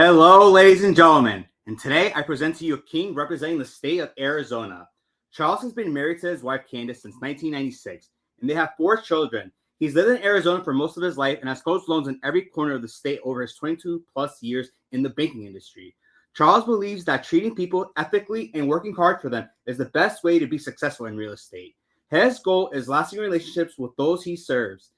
Hello, ladies and gentlemen, and today I present to you a king representing the state of Arizona. Charles has been married to his wife Candace since 1996, and they have 4 children. He's lived in Arizona for most of his life and has closed loans in every corner of the state over his 22 plus years in the banking industry. Charles believes that treating people ethically and working hard for them is the best way to be successful in real estate. His goal is lasting relationships with those he serves.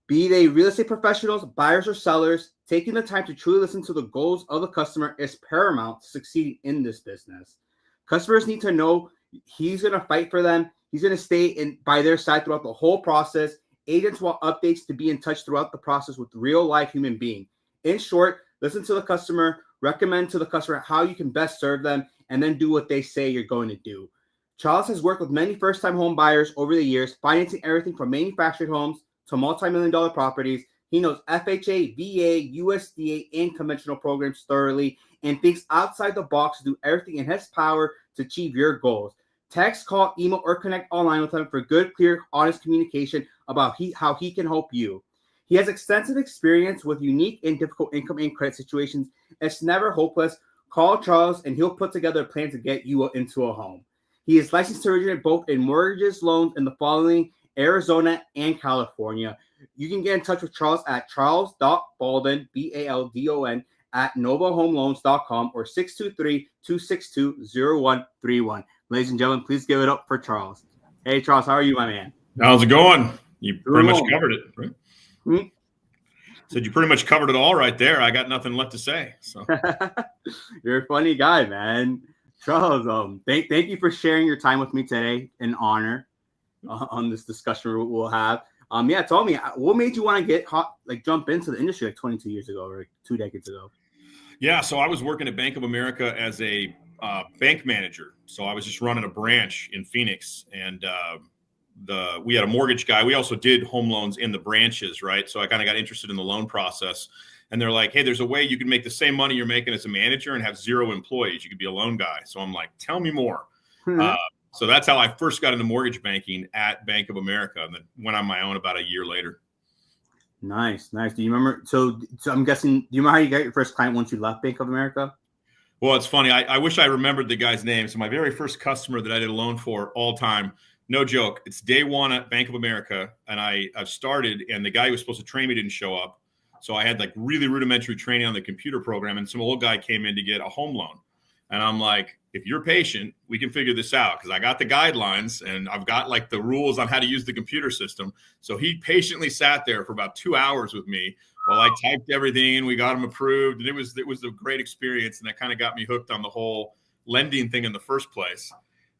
Be they real estate professionals, buyers, or sellers, taking the time to truly listen to the goals of the customer is paramount to succeeding in this business. Customers need to know he's going to fight for them. He's going to stay by their side throughout the whole process. Agents want updates to be in touch throughout the process with real-life human being. In short, listen to the customer, recommend to the customer how you can best serve them, and then do what they say you're going to do. Charles has worked with many first-time home buyers over the years, financing everything from manufactured homes to multi-million-dollar properties. He knows FHA, VA, USDA, and conventional programs thoroughly and thinks outside the box to do everything in his power to achieve your goals. Text, call, email, or connect online with him for good, clear, honest communication about how he can help you. He has extensive experience with unique and difficult income and credit situations. It's never hopeless. Call Charles and he'll put together a plan to get you into a home. He is licensed to originate both in mortgages, loans, in the following: Arizona and California. You can get in touch with Charles at charles.baldon, Baldon, at novahomeloans.com or 623-262-0131. Ladies and gentlemen, please give it up for Charles. Hey, Charles, how are you, my man? How's it going? You pretty much covered it, right? Said you pretty much covered it all right there. I got nothing left to say. So You're a funny guy, man. Charles, thank you for sharing your time with me today. An honor on this discussion we'll have. Tell me, what made you want to jump into the industry 22 years ago or 2 decades ago? Yeah, so I was working at Bank of America as a bank manager. So I was just running a branch in Phoenix, and we had a mortgage guy. We also did home loans in the branches, right? So I kind of got interested in the loan process. And they're like, hey, there's a way you can make the same money you're making as a manager and have 0 employees. You could be a loan guy. So I'm like, tell me more. So that's how I first got into mortgage banking at Bank of America, and then went on my own about a year later. Nice. Do you remember? So I'm guessing, do you remember how you got your first client once you left Bank of America? Well, it's funny. I wish I remembered the guy's name. So my very first customer that I did a loan for all time, no joke, it's day 1 at Bank of America. And I've started, and the guy who was supposed to train me didn't show up. So I had like really rudimentary training on the computer program, and some old guy came in to get a home loan. And I'm like, if you're patient, we can figure this out, because I got the guidelines and I've got like the rules on how to use the computer system. So he patiently sat there for about 2 hours with me while I typed everything and we got him approved. And it was a great experience. And that kind of got me hooked on the whole lending thing in the first place.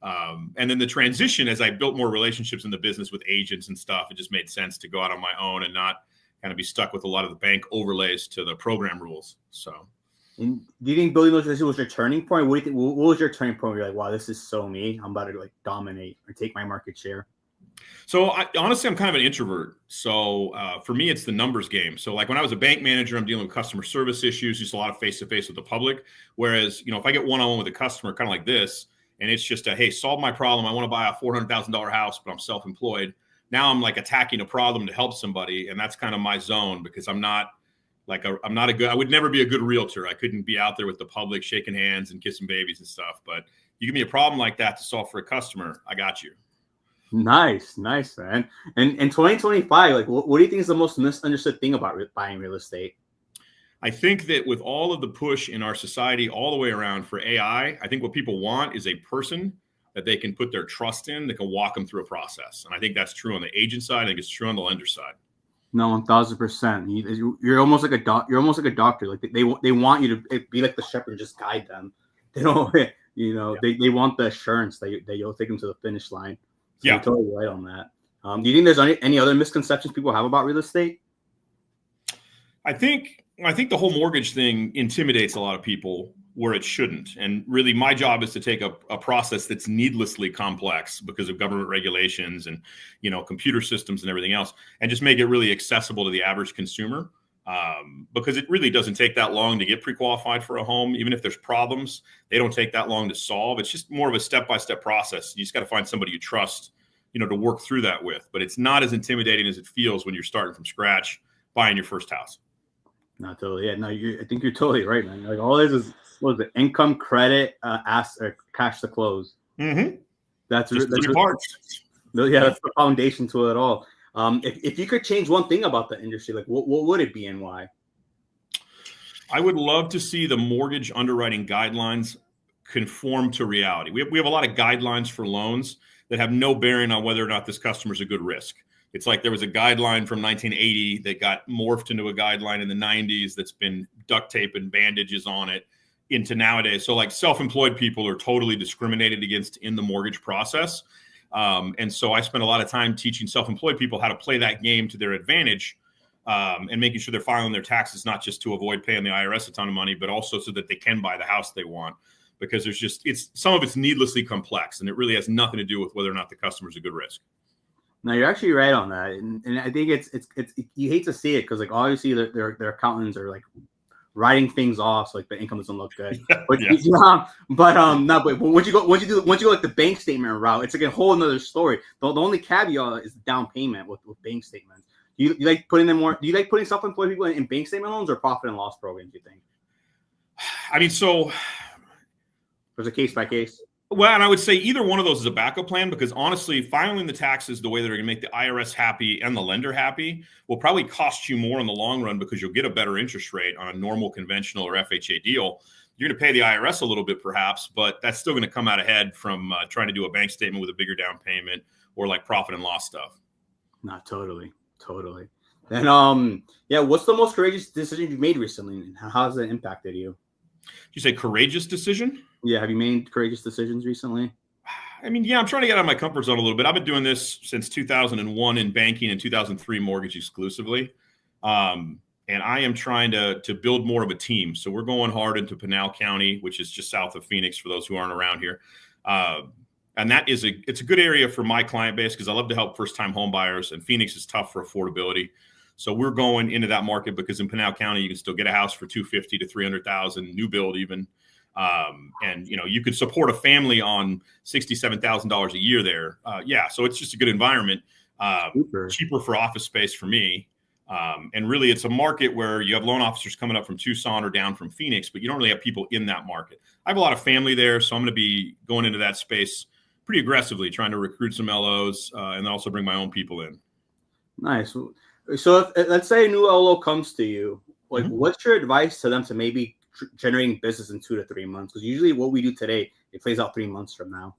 And then the transition, as I built more relationships in the business with agents and stuff, it just made sense to go out on my own and not kind of be stuck with a lot of the bank overlays to the program rules. So. And do you think building those relationships was your turning point? What was your turning point where you're like, wow, this is so me. I'm about to dominate or take my market share? So honestly, I'm kind of an introvert. So for me, it's the numbers game. So like when I was a bank manager, I'm dealing with customer service issues, just a lot of face-to-face with the public. Whereas, if I get one-on-one with a customer, kind of like this, and it's just hey, solve my problem. I want to buy a $400,000 house, but I'm self-employed. Now I'm like attacking a problem to help somebody. And that's kind of my zone, because I would never be a good realtor. I couldn't be out there with the public shaking hands and kissing babies and stuff. But you give me a problem like that to solve for a customer, I got you. Nice, man. And in 2025, what do you think is the most misunderstood thing about buying real estate? I think that with all of the push in our society all the way around for AI, I think what people want is a person that they can put their trust in, that can walk them through a process. And I think that's true on the agent side. I think it's true on the lender side. No, 1,000%. You're almost like a You're almost like a doctor. Like they want you to be like the shepherd and just guide them. They don't, they want the assurance that you'll take them to the finish line. So you're totally right on that. Do you think there's any other misconceptions people have about real estate? I think the whole mortgage thing intimidates a lot of people where it shouldn't. And really, my job is to take a process that's needlessly complex because of government regulations and, computer systems and everything else, and just make it really accessible to the average consumer. Because it really doesn't take that long to get pre-qualified for a home. Even if there's problems, they don't take that long to solve. It's just more of a step-by-step process. You just got to find somebody you trust, to work through that with. But it's not as intimidating as it feels when you're starting from scratch, buying your first house. Not totally. Yeah, no, I think you're totally right, man. Like all this is what is it? Income, credit, or cash to close. Mm-hmm. That's Just that's three parts. yeah, that's the foundation to it all. If you could change one thing about the industry, like what would it be and why? I would love to see the mortgage underwriting guidelines conform to reality. We have a lot of guidelines for loans that have no bearing on whether or not this customer is a good risk. It's like there was a guideline from 1980 that got morphed into a guideline in the 90s that's been duct tape and bandages on it into nowadays. So like self-employed people are totally discriminated against in the mortgage process. And so I spent a lot of time teaching self-employed people how to play that game to their advantage, and making sure they're filing their taxes, not just to avoid paying the IRS a ton of money, but also so that they can buy the house they want. Because some of it's needlessly complex, and it really has nothing to do with whether or not the customer's a good risk. No, you're actually right on that, and I think it's you hate to see it because like obviously their accountants are like writing things off, so like the income doesn't look good. But no, but once you go like the bank statement route, it's like a whole another story. The only caveat is the down payment with bank statements. You like putting them more? Do you like putting self-employed people in bank statement loans or profit and loss programs? Do you think? I mean, so There's a case by case. well, and I would say either one of those is a backup plan because honestly, filing the taxes the way that are going to make the IRS happy and the lender happy will probably cost you more in the long run because you'll get a better interest rate on a normal, conventional, or FHA deal. You're going to pay the IRS a little bit, perhaps, but that's still going to come out ahead from trying to do a bank statement with a bigger down payment or like profit and loss stuff. Not totally. And yeah, what's the most courageous decision you've made recently, and how has it impacted you? Did you say courageous decision? Yeah, have you made courageous decisions recently? I mean, yeah, I'm trying to get out of my comfort zone a little bit. I've been doing this since 2001 in banking and 2003 mortgage exclusively. And I am trying to build more of a team. So we're going hard into Pinal County, which is just south of Phoenix for those who aren't around here. And it's a good area for my client base because I love to help first-time home buyers, and Phoenix is tough for affordability. So we're going into that market because in Pinal County, you can still get a house for $250,000 to $300,000, new build even. And you could support a family on $67,000 a year there. So it's just a good environment, cheaper for office space for me. And really it's a market where you have loan officers coming up from Tucson or down from Phoenix, but you don't really have people in that market. I have a lot of family there, so I'm going to be going into that space pretty aggressively, trying to recruit some LOs, and also bring my own people in. Nice. So if, let's say a new LO comes to you, like what's your advice to them to maybe generating business in 2 to 3 months? Because usually what we do today, it plays out 3 months from now.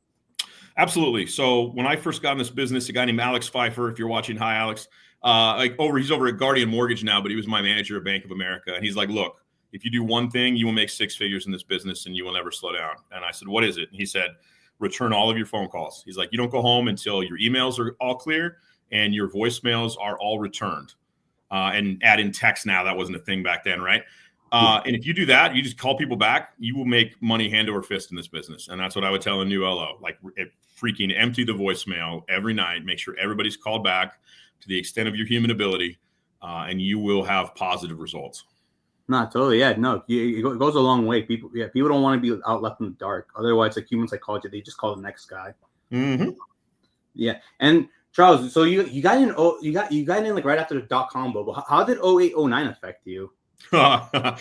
Absolutely. So when I first got in this business, a guy named Alex Pfeiffer, if you're watching, hi Alex, he's over at Guardian Mortgage now, but he was my manager at Bank of America. And he's like, look, if you do one thing, you will make 6 figures in this business and you will never slow down. And I said, what is it? And he said, return all of your phone calls. He's like, you don't go home until your emails are all clear and your voicemails are all returned. And add in text now. That wasn't a thing back then, right? And if you do that, you just call people back, you will make money hand over fist in this business. And that's what I would tell a new LO, like freaking empty the voicemail every night, make sure everybody's called back to the extent of your human ability, and you will have positive results. Not totally. Yeah, no, it goes a long way. People don't want to be out left in the dark. Otherwise, like human psychology, they just call the next guy. Mm-hmm. Yeah. And Charles, so you got in like right after the .com bubble. How did 08-09 affect you? That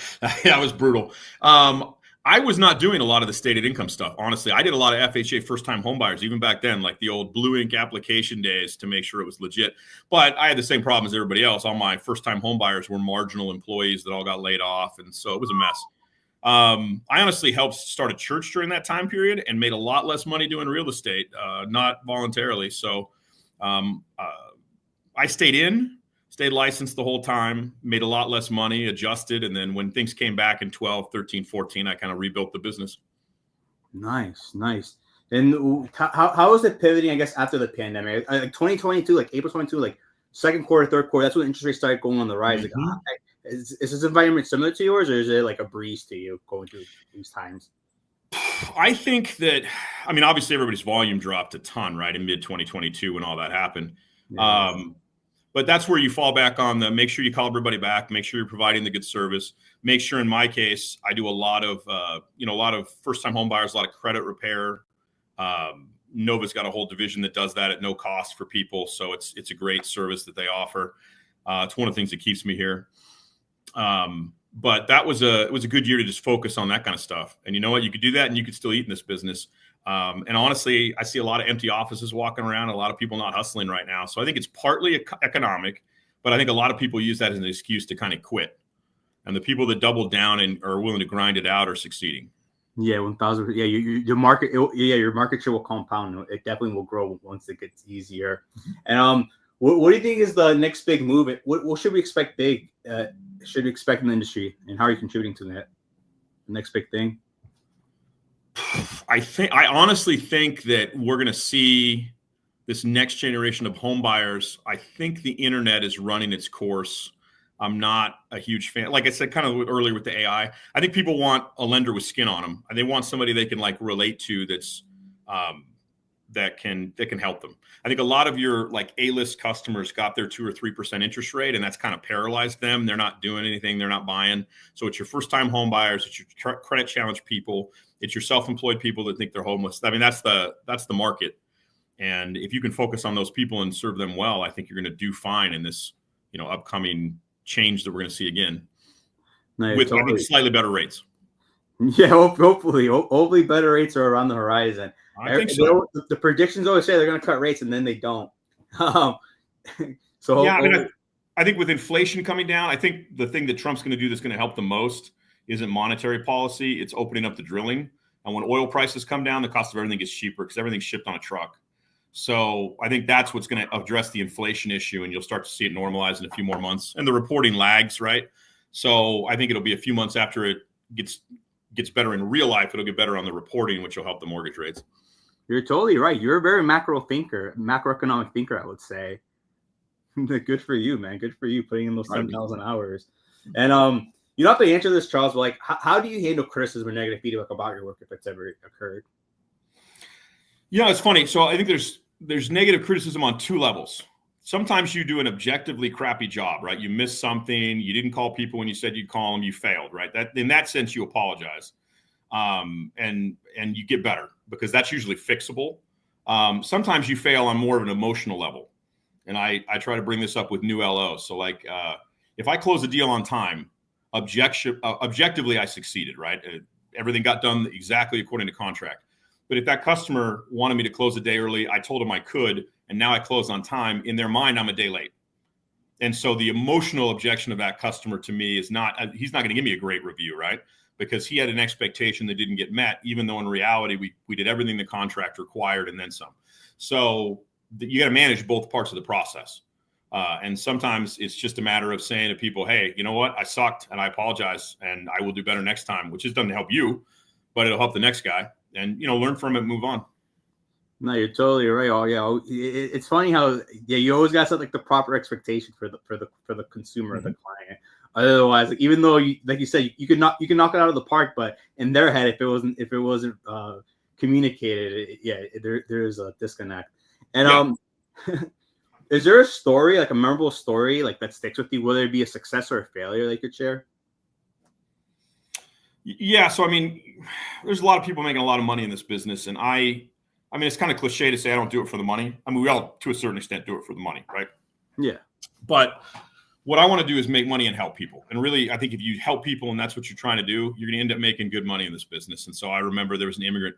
was brutal. I was not doing a lot of the stated income stuff. Honestly, I did a lot of FHA first-time homebuyers, even back then, like the old blue ink application days to make sure it was legit. But I had the same problem as everybody else. All my first-time homebuyers were marginal employees that all got laid off, and so it was a mess. I honestly helped start a church during that time period and made a lot less money doing real estate, not voluntarily. So I stayed licensed the whole time, made a lot less money, adjusted. And then when things came back in 12, 13, 14, I kind of rebuilt the business. Nice. And how was it pivoting, I guess, after the pandemic? Like 2022, like April 22, like second quarter, third quarter, that's when interest rates started going on the rise. Mm-hmm. Like, is this environment similar to yours, or is it like a breeze to you going through these times? I think that, obviously everybody's volume dropped a ton, right, in mid 2022 when all that happened. Yeah. But that's where you fall back on make sure you call everybody back, make sure you're providing the good service, make sure in my case, I do a lot of first-time home buyers, a lot of credit repair. Nova's got a whole division that does that at no cost for people. So it's a great service that they offer. It's one of the things that keeps me here. But it was a good year to just focus on that kind of stuff. And you know what? You could do that and you could still eat in this business. And honestly, I see a lot of empty offices walking around, a lot of people not hustling right now. So I think it's partly economic, but I think a lot of people use that as an excuse to kind of quit. And the people that double down and are willing to grind it out are succeeding. Yeah, 1,000. Yeah, your market. Your market share will compound. It definitely will grow once it gets easier. And what do you think is the next big move? What should we expect big? Should we expect in the industry, and how are you contributing to that? The next big thing. I honestly think that we're going to see this next generation of home buyers. I think the internet is running its course. I'm not a huge fan. Like I said, kind of earlier with the AI, I think people want a lender with skin on them. They want somebody they can like relate to that's that can help them. I think a lot of your like A-list customers got their 2 or 3% interest rate, and that's kind of paralyzed them. They're not doing anything. They're not buying. So it's your first-time home buyers. It's your credit challenge people. It's your self-employed people that think they're homeless. I mean, that's the market. And if you can focus on those people and serve them well, I think you're going to do fine in this, upcoming change that we're going to see again. No, with I think slightly better rates. Yeah, hopefully better rates are around the horizon. I think so. The predictions always say they're going to cut rates, and then they don't. So yeah, I think with inflation coming down, I think the thing that Trump's going to do that's going to help the most isn't monetary policy. It's opening up the drilling. And when oil prices come down, the cost of everything gets cheaper because everything's shipped on a truck. So I think that's what's going to address the inflation issue, and you'll start to see it normalize in a few more months. And the reporting lags, right? So I think it'll be a few months after it gets better in real life. It'll get better on the reporting, which will help the mortgage rates. You're totally right. You're a very macroeconomic thinker, I would say. Good for you, man. Good for you putting in those 7,000 hours. And you don't have to answer this, Charles, but like, how do you handle criticism or negative feedback about your work if it's ever occurred? It's funny. So I think there's negative criticism on 2 levels. Sometimes you do an objectively crappy job, right? You missed something. You didn't call people when you said you'd call them. You failed, right? That in that sense, you apologize, and you get better because that's usually fixable. Sometimes you fail on more of an emotional level, and I try to bring this up with new LOs. So like, if I close a deal on time, objectively I succeeded, right? Everything got done exactly according to contract. But if that customer wanted me to close a day early, I told him I could, and now I close on time. In their mind, I'm a day late. And so the emotional objection of that customer to me is he's not going to give me a great review, right? Because he had an expectation that didn't get met, even though in reality, we did everything the contract required and then some. So you got to manage both parts of the process. And sometimes it's just a matter of saying to people, hey, you know what? I sucked and I apologize and I will do better next time, which doesn't help you, but it'll help the next guy. And, learn from it and move on. No, you're totally right. Oh, yeah. It's funny how, you always got to set like the proper expectation for the consumer, the client. Otherwise, like, even though like you said, you can knock it out of the park, but in their head, if it wasn't communicated, there's a disconnect. And is there a story, like a memorable story, like that sticks with you, whether it be a success or a failure, that you could share? Yeah. So, I mean, there's a lot of people making a lot of money in this business. And I mean, it's kind of cliche to say I don't do it for the money. I mean, we all, to a certain extent, do it for the money, right? Yeah. But what I want to do is make money and help people. And really, I think if you help people and that's what you're trying to do, you're going to end up making good money in this business. And so I remember there was an immigrant,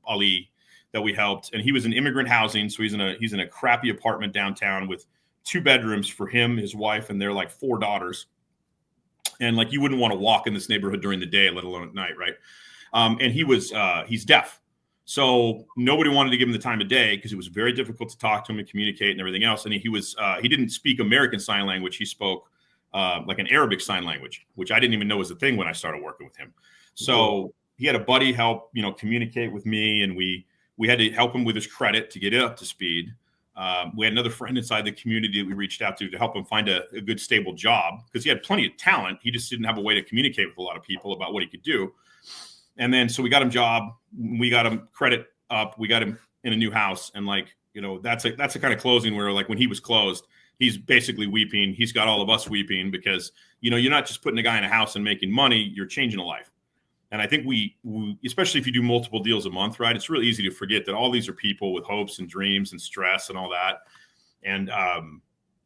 Ali, that we helped. And he was in immigrant housing. So he's in a crappy apartment downtown with 2 bedrooms for him, his wife, and their like 4 daughters. And like, you wouldn't want to walk in this neighborhood during the day, let alone at night, right? And he's deaf. So nobody wanted to give him the time of day because it was very difficult to talk to him and communicate and everything else. And he didn't speak American Sign Language. He spoke like an Arabic Sign Language, which I didn't even know was a thing when I started working with him. So he had a buddy help, communicate with me, and we had to help him with his credit to get it up to speed. We had another friend inside the community that we reached out to help him find a good, stable job because he had plenty of talent. He just didn't have a way to communicate with a lot of people about what he could do. And then, so we got him job, we got him credit up, we got him in a new house. And like, that's a kind of closing where like when he was closed, he's basically weeping. He's got all of us weeping because, you're not just putting a guy in a house and making money, you're changing a life. And I think we especially if you do multiple deals a month, right? It's really easy to forget that all these are people with hopes and dreams and stress and all that. And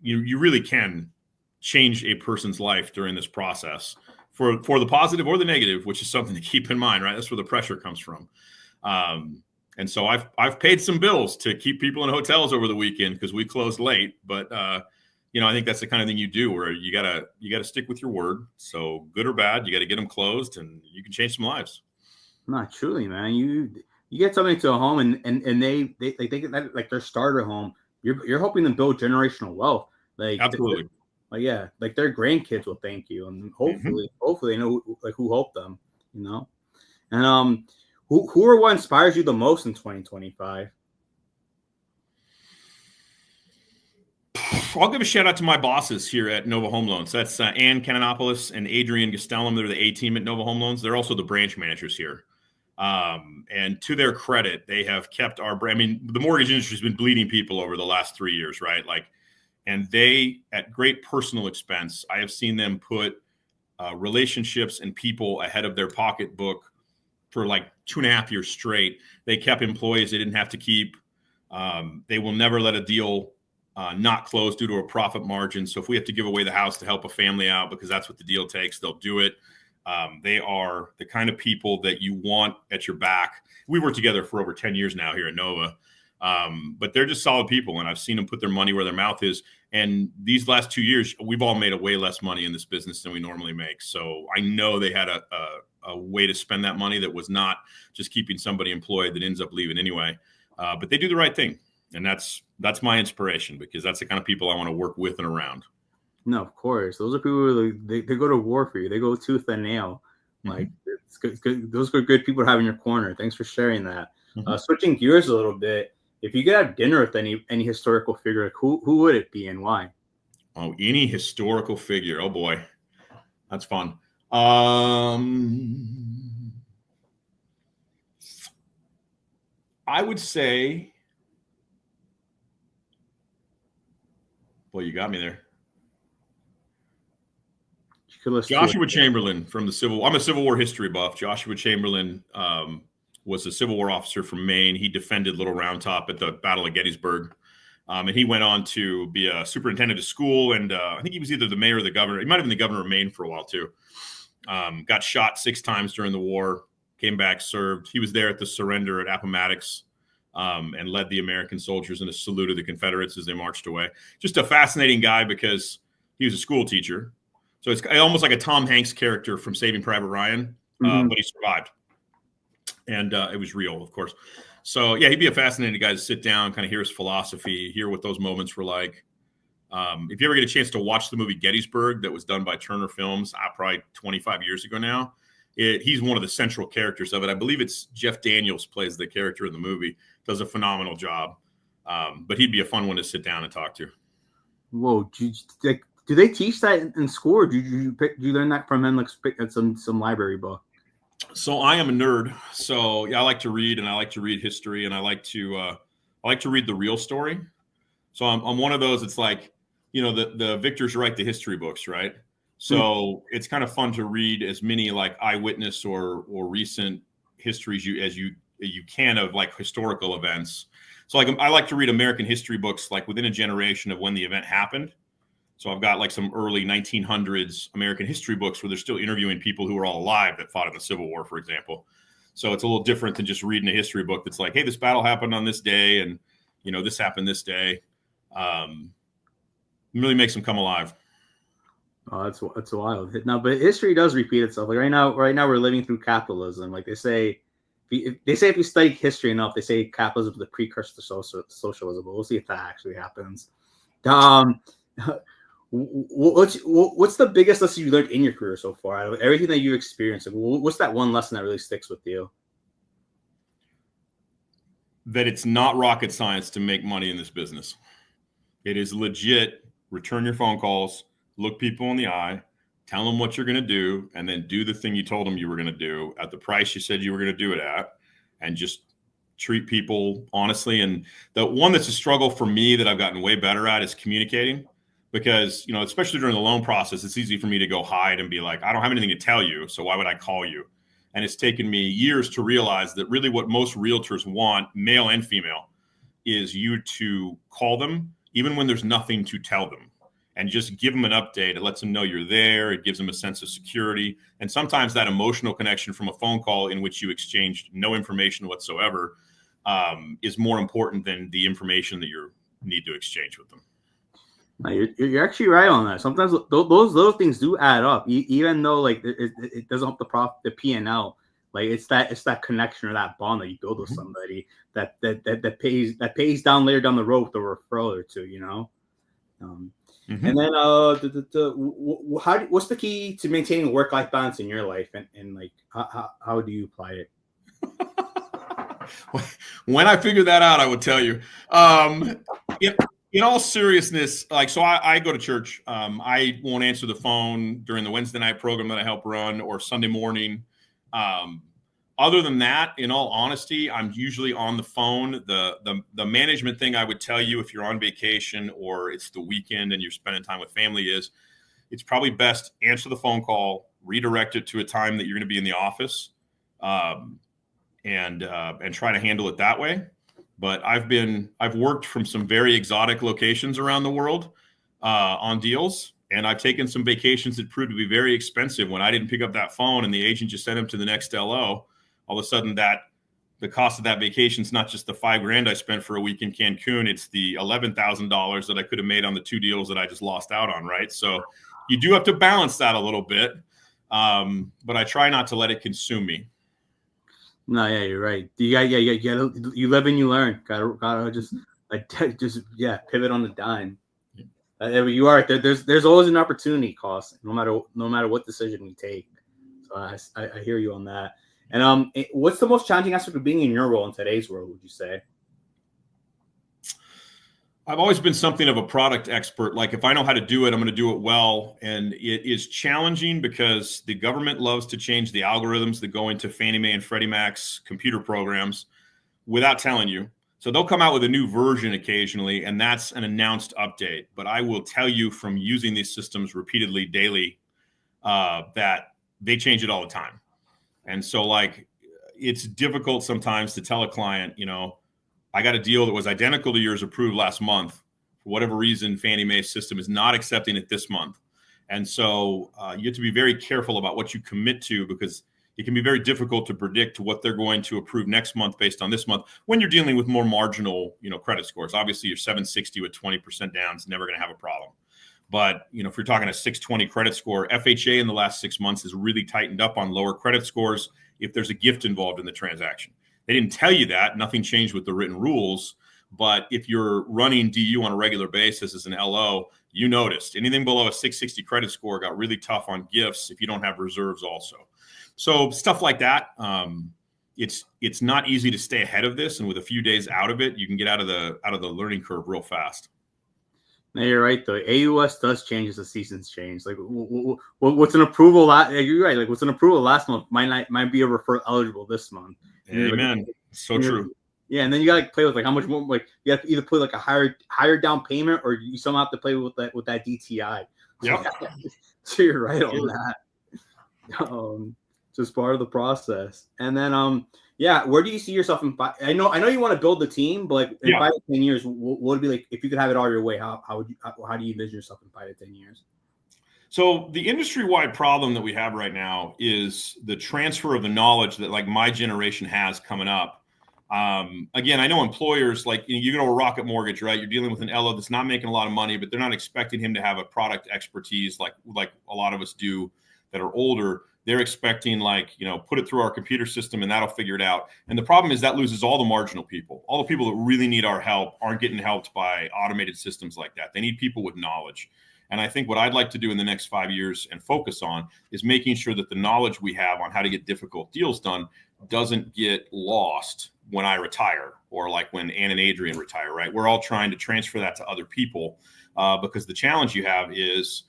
you really can change a person's life during this process for the positive or the negative, which is something to keep in mind, right? That's where the pressure comes from. And so I've paid some bills to keep people in hotels over the weekend because we closed late. But I think that's the kind of thing you do where you gotta stick with your word. So good or bad, you got to get them closed, and you can change some lives. Not truly, man. You get somebody to a home and they get that like their starter home. You're helping them build generational wealth. Like Absolutely. Like their grandkids will thank you, and hopefully they know who helped them. And who or what inspires you the most in 2025? I'll give a shout out to my bosses here at Nova Home Loans. That's Ann Kananopoulos and Adrian Gastelum. They're the A team at Nova Home Loans. They're also the branch managers here. And to their credit, they have kept our brand. I mean, the mortgage industry has been bleeding people over the last 3 years, right? And they, at great personal expense, I have seen them put relationships and people ahead of their pocketbook for like 2.5 years straight. They kept employees they didn't have to keep. They will never let a deal not close due to a profit margin. So if we have to give away the house to help a family out because that's what the deal takes, they'll do it. They are the kind of people that you want at your back. We worked together for over 10 years now here at Nova, but they're just solid people, and I've seen them put their money where their mouth is. And these last 2 years, we've all made a way less money in this business than we normally make. So I know they had a way to spend that money that was not just keeping somebody employed that ends up leaving anyway. But they do the right thing. And that's my inspiration, because that's the kind of people I want to work with and around. No, of course. Those are people who they go to war for you. They go tooth and nail. Like it's good. Those are good people to have in your corner. Thanks for sharing that. Switching gears a little bit, if you could have dinner with any historical figure, who would it be and why? Oh, any historical figure. Oh boy, that's fun. I would say, boy, you got me there. Joshua Chamberlain from the Civil War. I'm a Civil War history buff. Joshua Chamberlain was a Civil War officer from Maine. He defended Little Round Top at the Battle of Gettysburg. And he went on to be a superintendent of school. And I think he was either the mayor or the governor. He might have been the governor of Maine for a while, too. Got shot 6 times during the war, came back, served. He was there at the surrender at Appomattox and led the American soldiers in a salute of the Confederates as they marched away. Just a fascinating guy because he was a school teacher. So it's almost like a Tom Hanks character from Saving Private Ryan, but he survived. And it was real, of course. So, yeah, he'd be a fascinating guy to sit down, kind of hear his philosophy, hear what those moments were like. If you ever get a chance to watch the movie Gettysburg that was done by Turner Films probably 25 years ago now, he's one of the central characters of it. I believe it's Jeff Daniels plays the character in the movie, does a phenomenal job. But he'd be a fun one to sit down and talk to. Whoa, do they teach that in school, or do you learn that from him, like some library book? So I am a nerd. So yeah, I like to read, and I like to read history, and I like to read the real story. So I'm one of those. It's like, the victors write the history books, right? So it's kind of fun to read as many like eyewitness or recent histories as you can of like historical events. So like I like to read American history books like within a generation of when the event happened. So I've got like some early 1900s American history books where they're still interviewing people who were all alive that fought in the Civil War, for example. So it's a little different than just reading a history book that's like, hey, this battle happened on this day, and this happened this day. Really makes them come alive. Oh, that's wild. Now, but history does repeat itself. Like right now we're living through capitalism. Like they say if you study history enough, they say capitalism is the precursor to socialism. But we'll see if that actually happens. What's the biggest lesson you learned in your career so far out of everything that you experienced? Like, what's that one lesson that really sticks with you? That it's not rocket science to make money in this business. It is legit. Return your phone calls, look people in the eye, tell them what you're going to do, and then do the thing you told them you were going to do at the price you said you were going to do it at, and just treat people honestly. And the one that's a struggle for me that I've gotten way better at is communicating. Because, especially during the loan process, it's easy for me to go hide and be like, I don't have anything to tell you, so why would I call you? And it's taken me years to realize that really what most realtors want, male and female, is you to call them even when there's nothing to tell them. and just give them an update. It lets them know you're there. It gives them a sense of security. And sometimes that emotional connection from a phone call in which you exchanged no information whatsoever is more important than the information that you need to exchange with them. No, you're actually right on that. Sometimes those things do add up, even though like it doesn't help the P&L. Like it's that connection or that bond that you build with somebody that pays down later down the road with a referral or two, you know. And then what's the key to maintaining work-life balance in your life, and like how do you apply it? When I figure that out, I will tell you. In all seriousness, like, so I go to church. I won't answer the phone during the Wednesday night program that I help run or Sunday morning. Other than that, in all honesty, I'm usually on the phone. The management thing I would tell you if you're on vacation or it's the weekend and you're spending time with family is it's probably best answer the phone call, redirect it to a time that you're going to be in the office, and try to handle it that way. But I've worked from some very exotic locations around the world on deals, and I've taken some vacations that proved to be very expensive when I didn't pick up that phone and the agent just sent him to the next LO. All of a sudden, the cost of that vacation is not just the $5,000 I spent for a week in Cancun; it's the $11,000 that I could have made on the 2 deals that I just lost out on. Right, so you do have to balance that a little bit, but I try not to let it consume me. No, yeah, you're right. You live and you learn. Gotta just pivot on the dime. You are there's always an opportunity cost, no matter what decision we take. So I hear you on that. And what's the most challenging aspect of being in your role in today's world, would you say? I've always been something of a product expert. Like if I know how to do it, I'm going to do it well. And it is challenging because the government loves to change the algorithms that go into Fannie Mae and Freddie Mac's computer programs without telling you. So they'll come out with a new version occasionally, and that's an announced update. But I will tell you from using these systems repeatedly daily that they change it all the time. And so like it's difficult sometimes to tell a client, you know, I got a deal that was identical to yours approved last month. For whatever reason, Fannie Mae's system is not accepting it this month. And so you have to be very careful about what you commit to, because it can be very difficult to predict what they're going to approve next month based on this month when you're dealing with more marginal, credit scores. Obviously, your 760 with 20% down is never going to have a problem. But, if you're talking a 620 credit score, FHA in the last 6 months has really tightened up on lower credit scores if there's a gift involved in the transaction. They didn't tell you that. Nothing changed with the written rules. But if you're running DU on a regular basis as an LO, you noticed anything below a 660 credit score got really tough on gifts if you don't have reserves also. So stuff like that. It's not easy to stay ahead of this. And with a few days out of it, you can get out of the learning curve real fast. No, you're right though. AUS does change as the seasons change. Like, what's an approval? You're right. Like, what's an approval last month might be a referral eligible this month. Amen. So true. Yeah, and then you gotta play with like how much more. Like, you have to either play like a higher down payment, or you somehow have to play with that DTI. Yeah. So you're right on that. Just part of the process. And then where do you see yourself in I know you want to build the team, but like in 5 to 10 years, what would it be like if you could have it all your way? How do you envision yourself in 5 to 10 years? So the industry-wide problem that we have right now is the transfer of the knowledge that like my generation has coming up. Again, I know employers like you go to a Rocket Mortgage, right? You're dealing with an LO that's not making a lot of money, but they're not expecting him to have a product expertise like a lot of us do that are older. They're expecting put it through our computer system and that'll figure it out. And the problem is that loses all the marginal people. All the people that really need our help aren't getting helped by automated systems like that. They need people with knowledge. And I think what I'd like to do in the next 5 years and focus on is making sure that the knowledge we have on how to get difficult deals done doesn't get lost when I retire or like when Ann and Adrian retire, right? We're all trying to transfer that to other people because the challenge you have is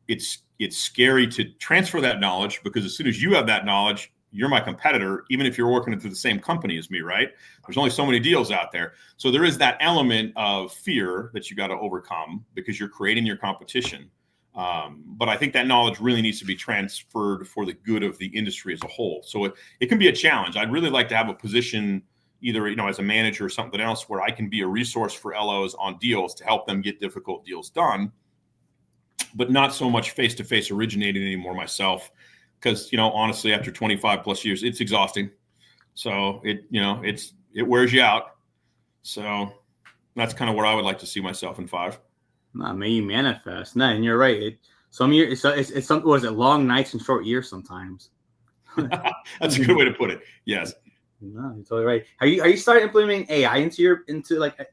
it's scary to transfer that knowledge because as soon as you have that knowledge, you're my competitor, even if you're working through the same company as me, right? There's only so many deals out there. So there is that element of fear that you got to overcome because you're creating your competition. But I think that knowledge really needs to be transferred for the good of the industry as a whole. So it can be a challenge. I'd really like to have a position either, as a manager or something else where I can be a resource for LOs on deals to help them get difficult deals done. but not so much face-to-face originating anymore myself. Because, honestly, after 25 plus years, it's exhausting. So it wears you out. So that's kind of where I would like to see myself in 5. Nah, may you manifest. Nah, and you're right. Some years, it's some, was it long nights and short years sometimes. That's a good way to put it. Yes. No, you're totally right. Are you starting implementing AI into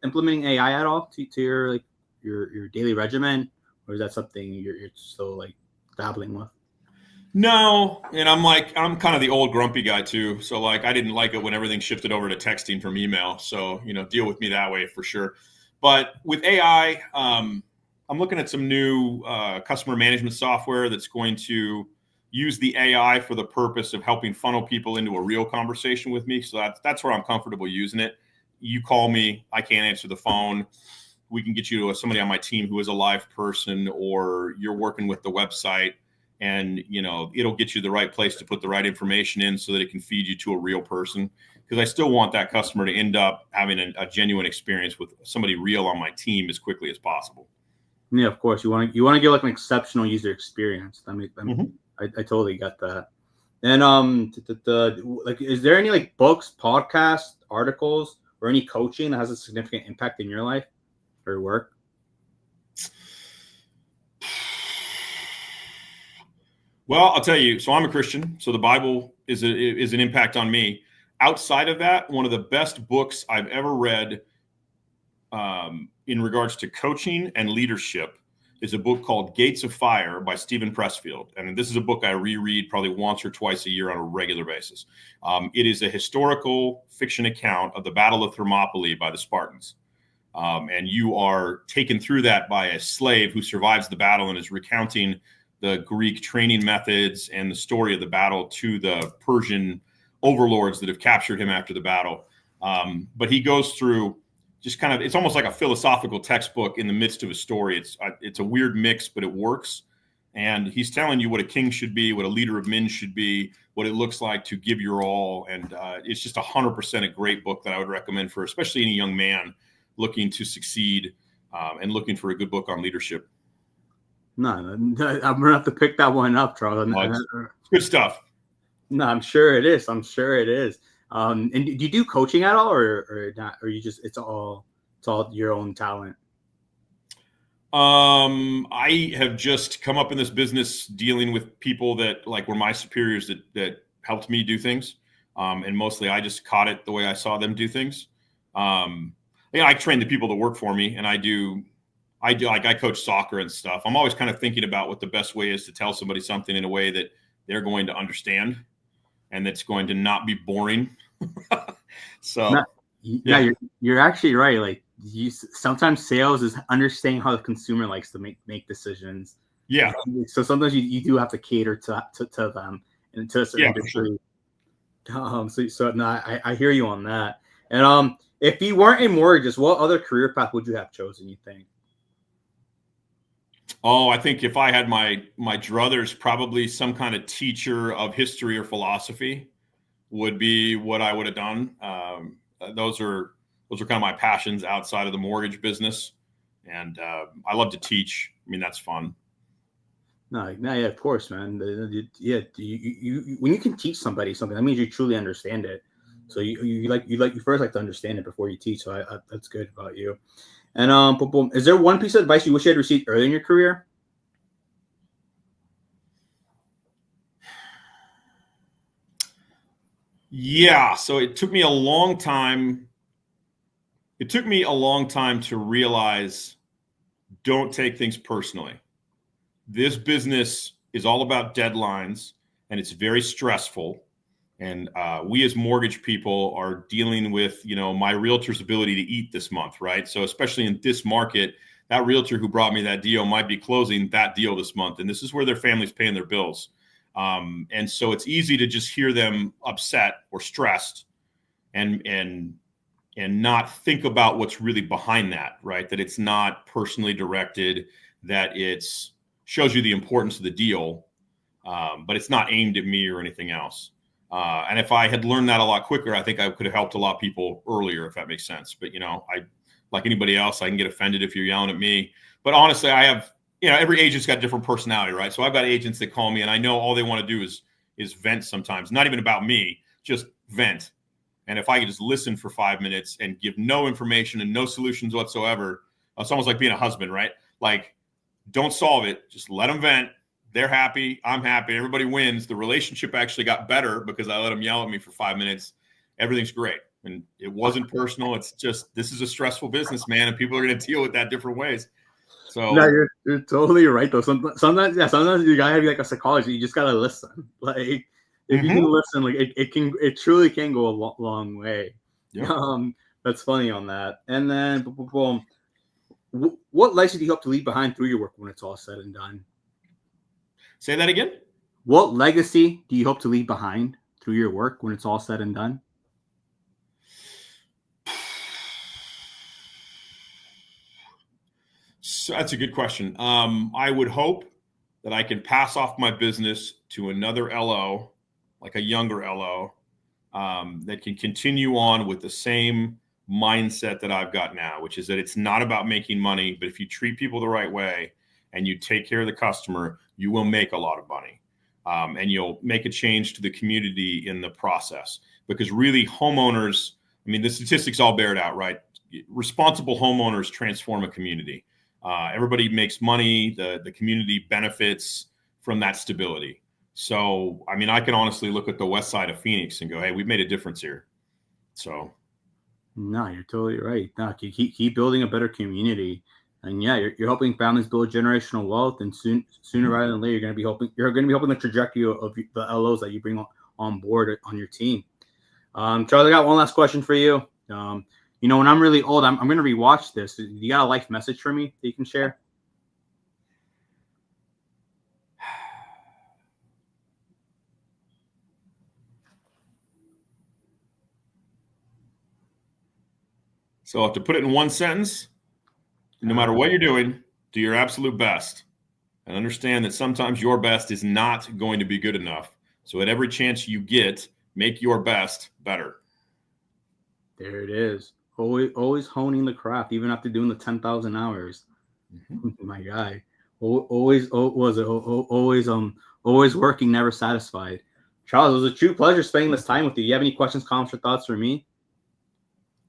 implementing AI at all to your daily regimen, or is that something you're still like dabbling with? No, and I'm kind of the old grumpy guy too. So like I didn't like it when everything shifted over to texting from email. So deal with me that way for sure. But with AI, I'm looking at some new customer management software that's going to use the AI for the purpose of helping funnel people into a real conversation with me. So that's where I'm comfortable using it. You call me, I can't answer the phone. We can get you to somebody on my team who is a live person, or you're working with the website, and it'll get you the right place to put the right information in so that it can feed you to a real person. Because I still want that customer to end up having a genuine experience with somebody real on my team as quickly as possible. Yeah, of course. You want to get like an exceptional user experience. I totally get that. And like, is there any like books, podcasts, articles, or any coaching that has a significant impact in your life or work? Well, I'll tell you. So I'm a Christian. So the Bible is an impact on me. Outside of that, one of the best books I've ever read in regards to coaching and leadership is a book called Gates of Fire by Stephen Pressfield. And this is a book I reread probably once or twice a year on a regular basis. It is a historical fiction account of the Battle of Thermopylae by the Spartans. And you are taken through that by a slave who survives the battle and is recounting the Greek training methods and the story of the battle to the Persian overlords that have captured him after the battle. But he goes through just kind of, it's almost like a philosophical textbook in the midst of a story. It's a weird mix, but it works. And he's telling you what a king should be, what a leader of men should be, what it looks like to give your all. And it's just 100% a great book that I would recommend for especially any young man looking to succeed and looking for a good book on leadership. No, I'm gonna have to pick that one up, Charles. It's good stuff. No, I'm sure it is. And do you do coaching at all, or not? Or you just it's all your own talent? I have just come up in this business dealing with people that like were my superiors that helped me do things. And mostly I just caught it the way I saw them do things. I train the people that work for me, and I coach soccer and stuff. I'm always kind of thinking about what the best way is to tell somebody something in a way that they're going to understand and that's going to not be boring. So you're actually right. Like sometimes sales is understanding how the consumer likes to make decisions. Yeah. So sometimes you do have to cater to them and to a certain degree. Sure. I hear you on that. And if you weren't a mortgagist, what other career path would you have chosen, you think? Oh, I think if I had my druthers, probably some kind of teacher of history or philosophy would be what I would have done. Those are kind of my passions outside of the mortgage business. And I love to teach. I mean, that's fun. No, yeah, of course, man. Yeah, you when you can teach somebody something, that means you truly understand it. So you first like to understand it before you teach. So that's good about you. And is there one piece of advice you wish you had received early in your career? Yeah. So it took me a long time. It took me a long time to realize, don't take things personally. This business is all about deadlines, and it's very stressful. And we as mortgage people are dealing with, my realtor's ability to eat this month, right? So especially in this market, that realtor who brought me that deal might be closing that deal this month. And this is where their family's paying their bills. And so it's easy to just hear them upset or stressed and not think about what's really behind that, right? That it's not personally directed, that it's shows you the importance of the deal, but it's not aimed at me or anything else. And if I had learned that a lot quicker, I think I could have helped a lot of people earlier, if that makes sense. But, I like anybody else, I can get offended if you're yelling at me. But honestly, I have every agent's got different personality, right? So I've got agents that call me, and I know all they want to do is vent sometimes, not even about me, just vent. And if I could just listen for 5 minutes and give no information and no solutions whatsoever, it's almost like being a husband, right? Like, don't solve it, just let them vent. They're happy, I'm happy, everybody wins. The relationship actually got better because I let them yell at me for 5 minutes. Everything's great. And it wasn't personal. It's just, this is a stressful business, man, and people are going to deal with that different ways. So no, you're totally right though. Sometimes you gotta have like a psychologist. You just gotta listen. Like if you can listen, like it truly can go a long way. Yep. That's funny on that. And then what legacy do you hope to leave behind through your work when it's all said and done? Say that again. What legacy do you hope to leave behind through your work when it's all said and done? So that's a good question. I would hope that I can pass off my business to another LO, like a younger LO, that can continue on with the same mindset that I've got now, which is that it's not about making money, but if you treat people the right way and you take care of the customer, you will make a lot of money. And you'll make a change to the community in the process. Because really, homeowners, I mean, the statistics all bear it out, right? Responsible homeowners transform a community. Everybody makes money. The community benefits from that stability. So, I mean, I can honestly look at the west side of Phoenix and go, hey, we've made a difference here. So. No, you're totally right. No, keep building a better community. And yeah, you're helping families build generational wealth, and sooner rather than later, you're going to be helping the trajectory of the LOs that you bring on board on your team. Charles, I got one last question for you. When I'm really old, I'm going to rewatch this. You got a life message for me that you can share? So to put it in one sentence, no matter what you're doing, do your absolute best and understand that sometimes your best is not going to be good enough. So at every chance you get, make your best better. There it is. Always honing the craft, even after doing the 10,000 hours. Mm-hmm. My guy. Always working, never satisfied. Charles, it was a true pleasure spending this time with you. Do you have any questions, comments, or thoughts for me?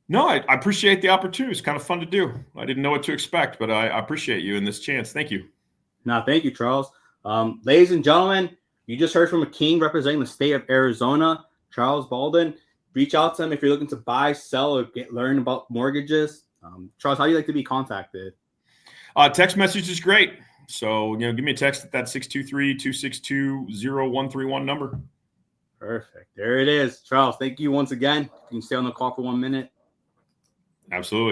No, I appreciate the opportunity. It's kind of fun to do. I didn't know what to expect, but I appreciate you in this chance. Thank you. No, thank you, Charles. Ladies and gentlemen, you just heard from a king representing the state of Arizona, Charles Baldon. Reach out to him if you're looking to buy, sell, or learn about mortgages. Charles, how do you like to be contacted? Text message is great. So, give me a text at that 623-262-0131 number. Perfect. There it is. Charles, thank you once again. You can stay on the call for 1 minute. Absolutely.